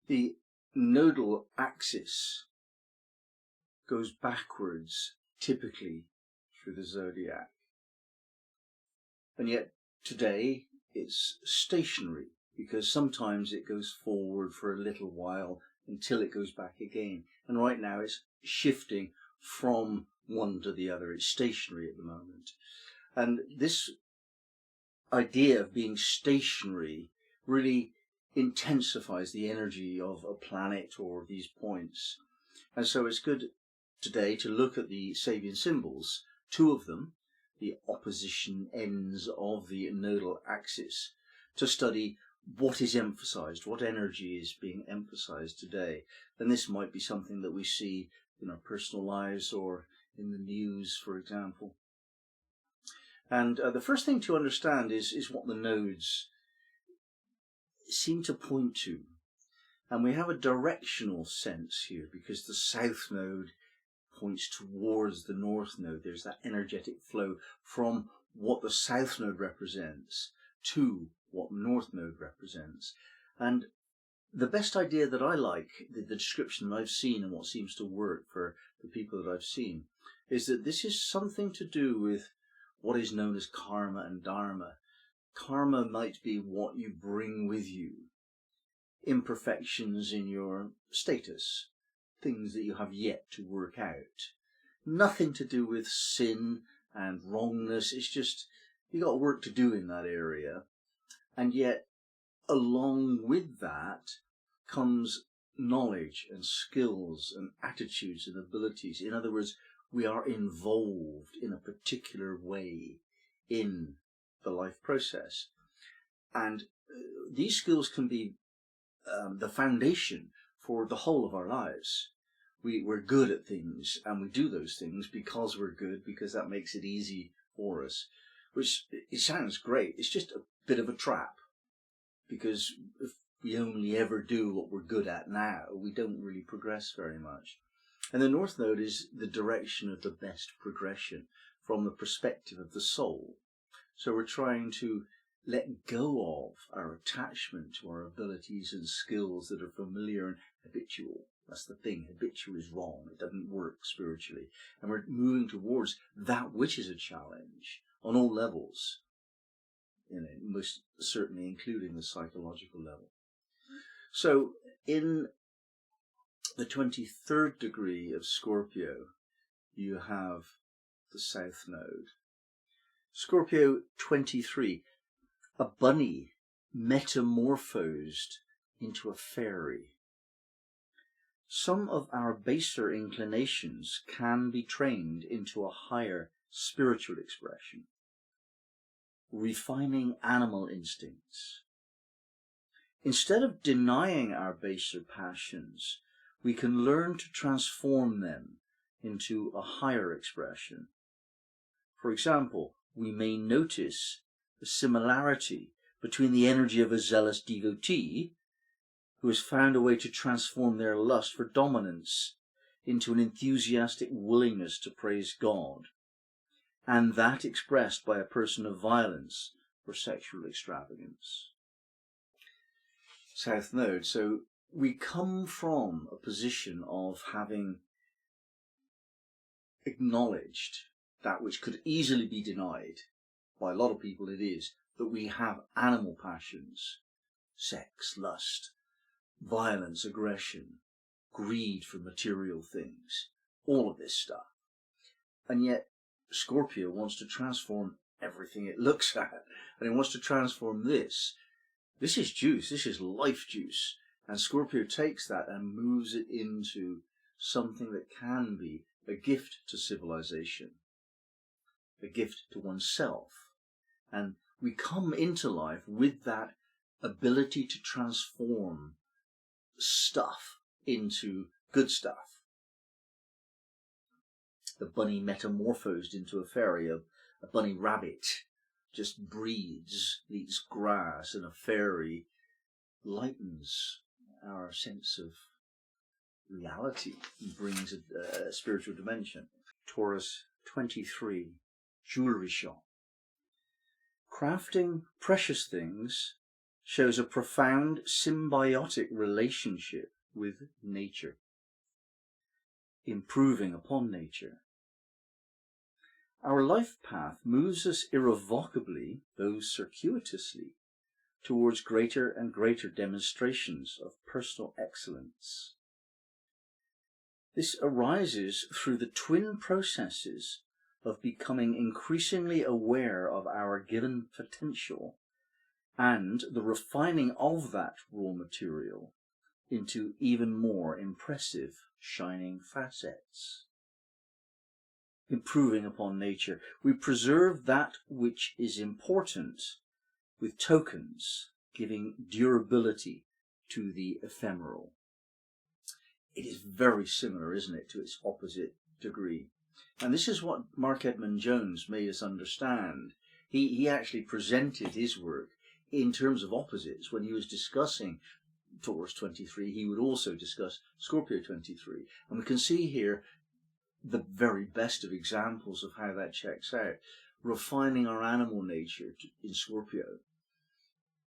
The nodal axis goes backwards, typically, through the zodiac. And yet, today, it's stationary, because sometimes it goes forward for a little while until it goes back again. And right now, it's shifting from one to the other. It's stationary at the moment. And this idea of being stationary really intensifies the energy of a planet or these points. And so it's good today to look at the Sabian symbols, two of them, the opposition ends of the nodal axis, to study what is emphasized, what energy is being emphasized today. And this might be something that we see in our personal lives or in the news, for example. And the first thing to understand is what the nodes seem to point to. And we have a directional sense here, because the south node points towards the north node. There's that energetic flow from what the south node represents to what the north node represents. And the best idea that I like, the description that I've seen and what seems to work for the people that I've seen, is that this is something to do with what is known as karma and dharma. Karma might be what you bring with you, imperfections in your status, things that you have yet to work out. Nothing to do with sin and wrongness. It's just you got work to do in that area. And yet, along with that comes knowledge and skills and attitudes and abilities. In other words, we are involved in a particular way in the life process. And these skills can be the foundation for the whole of our lives. We're good at things, and we do those things because we're good, because that makes it easy for us. Which, it sounds great. It's just a bit of a trap, because if we only ever do what we're good at now, we don't really progress very much. And the North Node is the direction of the best progression from the perspective of the soul. So we're trying to let go of our attachment to our abilities and skills that are familiar and habitual. That's the thing. Habitual is wrong. It doesn't work spiritually. And we're moving towards that which is a challenge on all levels, most certainly including the psychological level. So in the 23rd degree of Scorpio, you have the South Node. Scorpio 23, a bunny metamorphosed into a fairy. Some of our baser inclinations can be trained into a higher spiritual expression, refining animal instincts. Instead of denying our baser passions, we can learn to transform them into a higher expression. For example, we may notice the similarity between the energy of a zealous devotee who has found a way to transform their lust for dominance into an enthusiastic willingness to praise God, and that expressed by a person of violence or sexual extravagance. South Node. So we come from a position of having acknowledged that which could easily be denied. By a lot of people it is that we have animal passions, sex, lust, violence, aggression, greed for material things, all of this stuff. And yet Scorpio wants to transform everything it looks at, and it wants to transform this. This is juice, this is life juice. And Scorpio takes that and moves it into something that can be a gift to civilization, a gift to oneself. And we come into life with that ability to transform stuff into good stuff. The bunny metamorphosed into a fairy, a bunny rabbit just breeds, eats grass, and a fairy lightens our sense of reality and brings a spiritual dimension. Taurus 23, jewelry shop. Crafting precious things shows a profound symbiotic relationship with nature, improving upon nature. Our life path moves us irrevocably, though circuitously, towards greater and greater demonstrations of personal excellence. This arises through the twin processes of becoming increasingly aware of our given potential and the refining of that raw material into even more impressive shining facets. Improving upon nature, we preserve that which is important with tokens, giving durability to the ephemeral. It is very similar, isn't it, to its opposite degree. And this is what Mark Edmund Jones made us understand. He actually presented his work in terms of opposites. When he was discussing Taurus 23, he would also discuss Scorpio 23. And we can see here the very best of examples of how that checks out. Refining our animal nature in Scorpio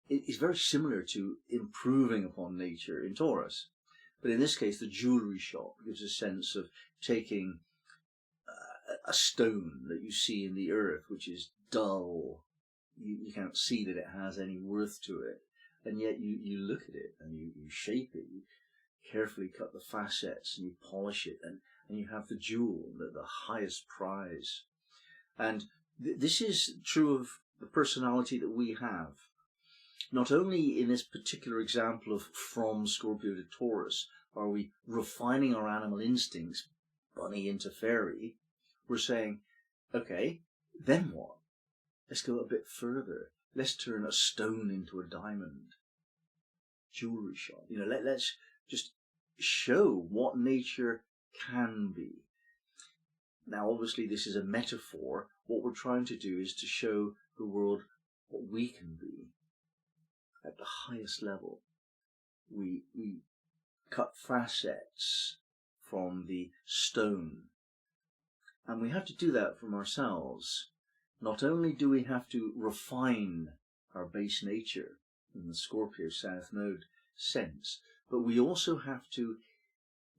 is very similar to improving upon nature in Taurus. But in this case, the jewellery shop gives a sense of taking a stone that you see in the earth, which is dull. You can't see that it has any worth to it. And yet you look at it and you shape it. You carefully cut the facets and you polish it. And you have the jewel, the highest prize. And this is true of the personality that we have. Not only in this particular example of from Scorpio to Taurus are we refining our animal instincts, bunny into fairy, we're saying, okay, then what? Let's go a bit further. Let's turn a stone into a diamond. Jewelry shop. Let's just show what nature can be. Now, obviously, this is a metaphor. What we're trying to do is to show the world what we can be at the highest level. We cut facets from the stone, and we have to do that from ourselves. Not only do we have to refine our base nature in the Scorpio South Node sense, but we also have to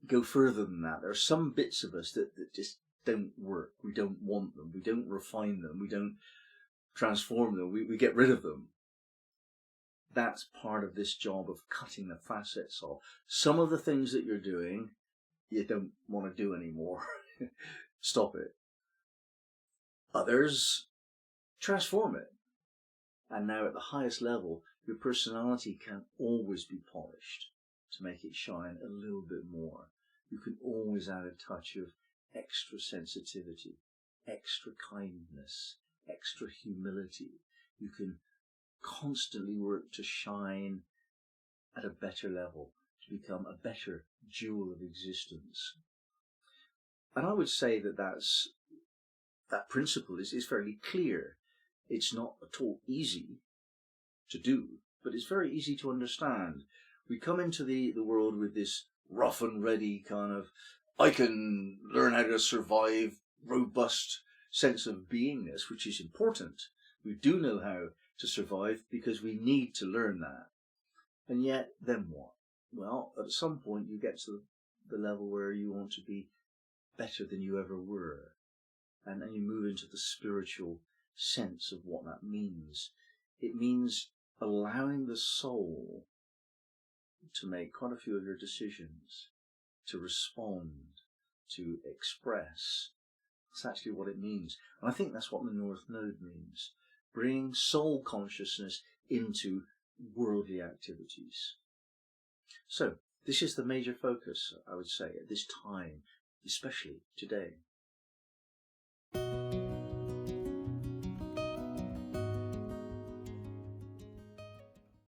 go further than that. There are some bits of us that just don't work. We don't want them. We don't refine them. We don't transform them. We get rid of them. That's part of this job of cutting the facets off. Some of the things that you're doing, you don't want to do anymore. Stop it. Others, transform it. And now at the highest level, your personality can always be polished to make it shine a little bit more. You can always add a touch of extra sensitivity, extra kindness, extra humility. You can constantly work to shine at a better level, to become a better jewel of existence. And I would say that principle is fairly clear. It's not at all easy to do, but it's very easy to understand. We come into the world with this rough and ready kind of, I can learn how to survive, robust sense of beingness, which is important. We do know how to survive because we need to learn that. And yet, then what? Well, at some point you get to the level where you want to be better than you ever were. And you move into the spiritual sense of what that means. It means allowing the soul to make quite a few of your decisions, to respond, to express. That's actually what it means. And I think that's what the North Node means. Bring soul consciousness into worldly activities. So, this is the major focus, I would say, at this time, especially today.